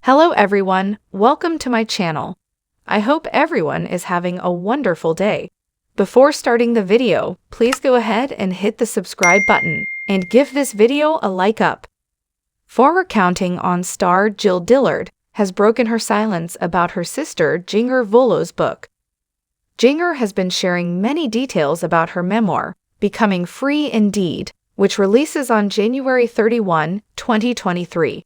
Hello everyone, welcome to my channel. I hope everyone is having a wonderful day. Before starting the video, please go ahead and hit the subscribe button and give this video a like up. Former Counting On star Jill Dillard has broken her silence about her sister Jinger Vuolo's book. Jinger has been sharing many details about her memoir, Becoming Free Indeed, which releases on January 31, 2023.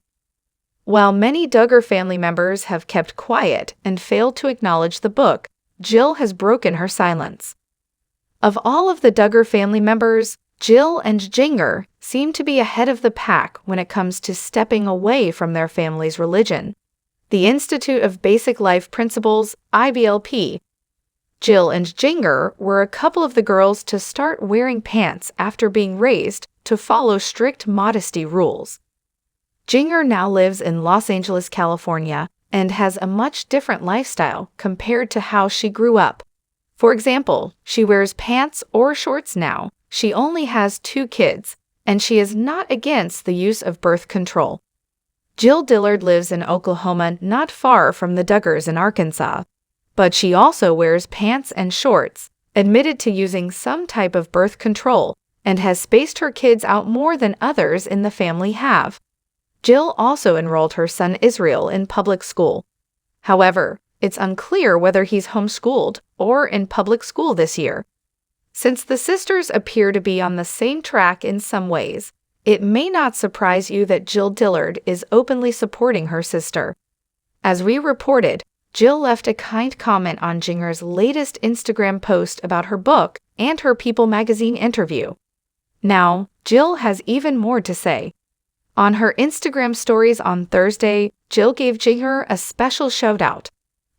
While many Duggar family members have kept quiet and failed to acknowledge the book, Jill has broken her silence. Of all of the Duggar family members, Jill and Jinger seem to be ahead of the pack when it comes to stepping away from their family's religion, the Institute of Basic Life Principles, IBLP. Jill and Jinger were a couple of the girls to start wearing pants after being raised to follow strict modesty rules. Jinger now lives in Los Angeles, California, and has a much different lifestyle compared to how she grew up. For example, she wears pants or shorts now, she only has 2 kids, and she is not against the use of birth control. Jill Dillard lives in Oklahoma, not far from the Duggars in Arkansas, but she also wears pants and shorts, admitted to using some type of birth control, and has spaced her kids out more than others in the family have. Jill also enrolled her son Israel in public school. However, it's unclear whether he's homeschooled or in public school this year. Since the sisters appear to be on the same track in some ways, it may not surprise you that Jill Dillard is openly supporting her sister. As we reported, Jill left a kind comment on Jinger's latest Instagram post about her book and her People magazine interview. Now, Jill has even more to say. On her Instagram stories on Thursday, Jill gave Jinger a special shout-out.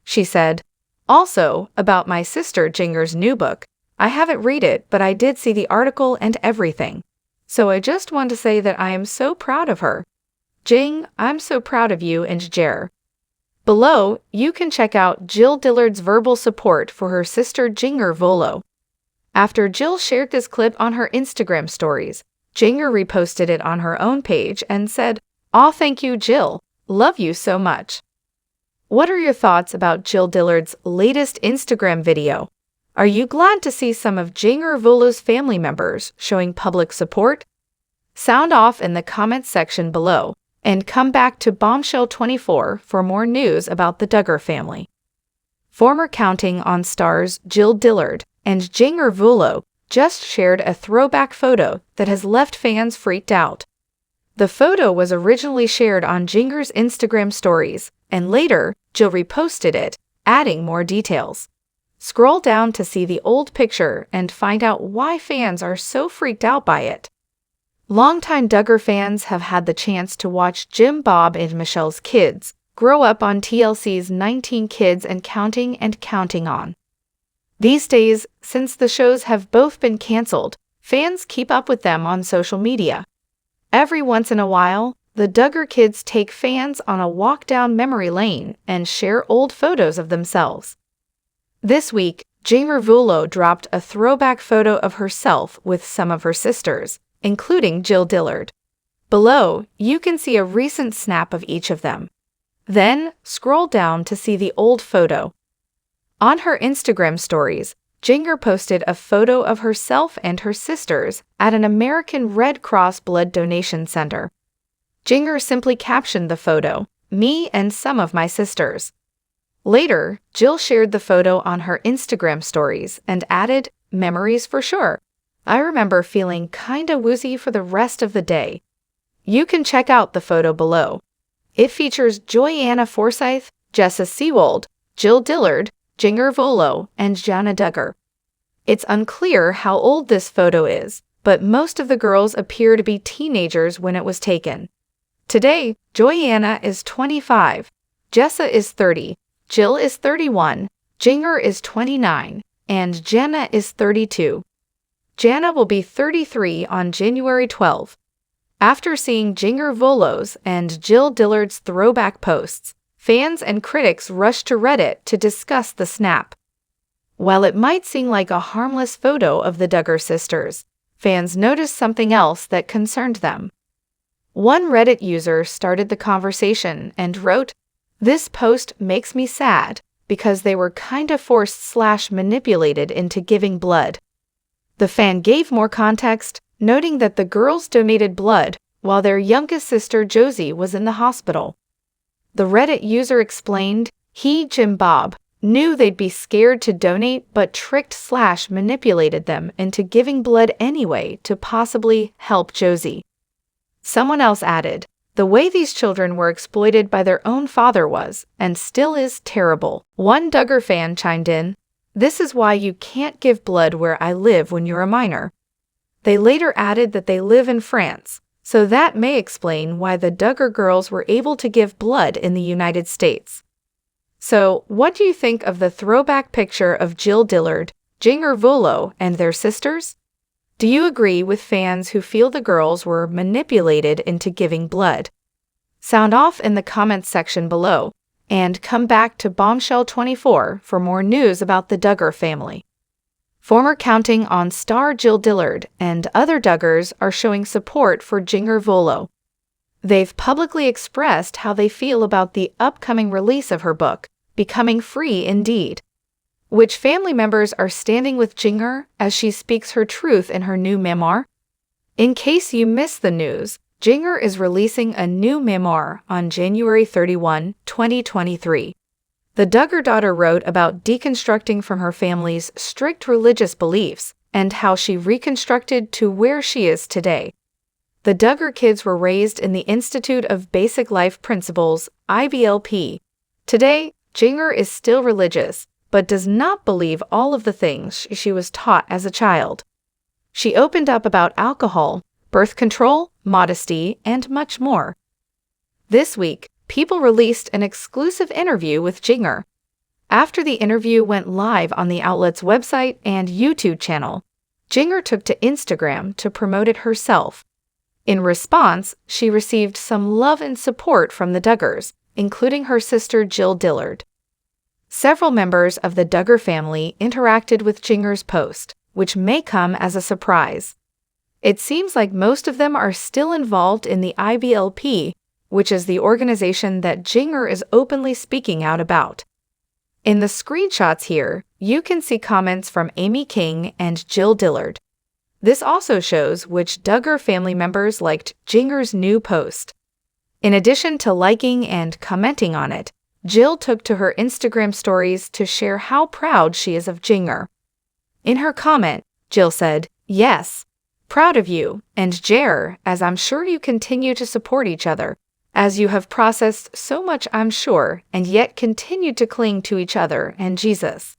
She said, "Also, about my sister Jinger's new book, I haven't read it, but I did see the article and everything. So I just want to say that I am so proud of her. Jing, I'm so proud of you and Jer." Below, you can check out Jill Dillard's verbal support for her sister Jinger Vuolo. After Jill shared this clip on her Instagram stories, Jinger reposted it on her own page and said, "Aw, thank you, Jill. Love you so much." What are your thoughts about Jill Dillard's latest Instagram video? Are you glad to see some of Jinger Vuolo's family members showing public support? Sound off in the comments section below, and come back to Bombshell 24 for more news about the Duggar family. Former Counting On stars Jill Dillard and Jinger Vuolo just shared a throwback photo that has left fans freaked out. The photo was originally shared on Jinger's Instagram stories, and later, Jill reposted it, adding more details. Scroll down to see the old picture and find out why fans are so freaked out by it. Longtime Duggar fans have had the chance to watch Jim, Bob, and Michelle's kids grow up on TLC's 19 Kids and Counting On. These days, since the shows have both been canceled, fans keep up with them on social media. Every once in a while, the Duggar kids take fans on a walk down memory lane and share old photos of themselves. This week, Jinger Vuolo dropped a throwback photo of herself with some of her sisters, including Jill Dillard. Below, you can see a recent snap of each of them. Then, scroll down to see the old photo. On her Instagram stories, Jinger posted a photo of herself and her sisters at an American Red Cross blood donation center. Jinger simply captioned the photo, "Me and some of my sisters." Later, Jill shared the photo on her Instagram stories and added, "Memories for sure. I remember feeling kinda woozy for the rest of the day." You can check out the photo below. It features Jana Forsyth, Jessa Seewald, Jill Dillard, Jinger Vuolo, and Jana Duggar. It's unclear how old this photo is, but most of the girls appear to be teenagers when it was taken. Today, Johanna is 25, Jessa is 30, Jill is 31, Jinger is 29, and Jana is 32. Jana will be 33 on January 12. After seeing Jinger Vuolo's and Jill Dillard's throwback posts, fans and critics rushed to Reddit to discuss the snap. While it might seem like a harmless photo of the Duggar sisters, fans noticed something else that concerned them. One Reddit user started the conversation and wrote, This post makes me sad because they were kinda forced/manipulated into giving blood. The fan gave more context, noting that the girls donated blood while their youngest sister Josie was in the hospital. The Reddit user explained, Jim Bob knew they'd be scared to donate but tricked/manipulated them into giving blood anyway to possibly help Josie. Someone else added, the way these children were exploited by their own father was, and still is, terrible. One Duggar fan chimed in, this is why you can't give blood where I live when you're a minor. They later added that they live in France, so that may explain why the Duggar girls were able to give blood in the United States. So, what do you think of the throwback picture of Jill Dillard, Jinger Vuolo, and their sisters? Do you agree with fans who feel the girls were manipulated into giving blood? Sound off in the comments section below, and come back to Bombshell 24 for more news about the Duggar family. Former Counting On star Jill Dillard and other Duggars are showing support for Jinger Vuolo. They've publicly expressed how they feel about the upcoming release of her book, Becoming Free Indeed. Which family members are standing with Jinger as she speaks her truth in her new memoir? In case you missed the news, Jinger is releasing a new memoir on January 31, 2023. The Duggar daughter wrote about deconstructing from her family's strict religious beliefs and how she reconstructed to where she is today. The Duggar kids were raised in the Institute of Basic Life Principles, IBLP. Today, Jinger is still religious, but does not believe all of the things she was taught as a child. She opened up about alcohol, birth control, modesty, and much more. This week, People released an exclusive interview with Jinger. After the interview went live on the outlet's website and YouTube channel, Jinger took to Instagram to promote it herself. In response, she received some love and support from the Duggars, including her sister Jill Dillard. Several members of the Duggar family interacted with Jinger's post, which may come as a surprise. It seems like most of them are still involved in the IBLP, which is the organization that Jinger is openly speaking out about. In the screenshots here, you can see comments from Amy King and Jill Dillard. This also shows which Duggar family members liked Jinger's new post. In addition to liking and commenting on it, Jill took to her Instagram stories to share how proud she is of Jinger. In her comment, Jill said, "Yes, proud of you, and Jer, as I'm sure you continue to support each other, as you have processed so much I'm sure, and yet continued to cling to each other and Jesus.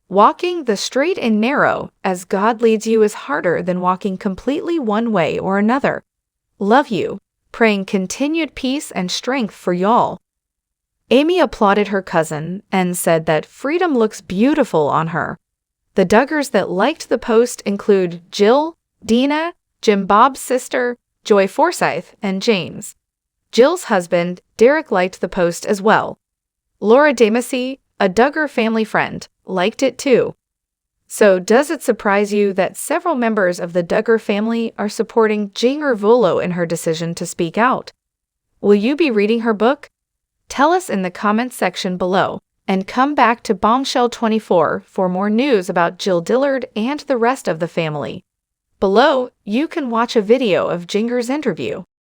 Walking the straight and narrow as God leads you is harder than walking completely one way or another. Love you, praying continued peace and strength for y'all." Amy applauded her cousin and said that freedom looks beautiful on her. The Duggars that liked the post include Jill, Dina, Jim Bob's sister, Joy Forsyth, and James. Jill's husband, Derick, liked the post as well. Laura Damacy, a Duggar family friend, liked it too. So does it surprise you that several members of the Duggar family are supporting Jinger Vuolo in her decision to speak out? Will you be reading her book? Tell us in the comments section below, and come back to Bombshell 24 for more news about Jill Dillard and the rest of the family. Below, you can watch a video of Jinger's interview.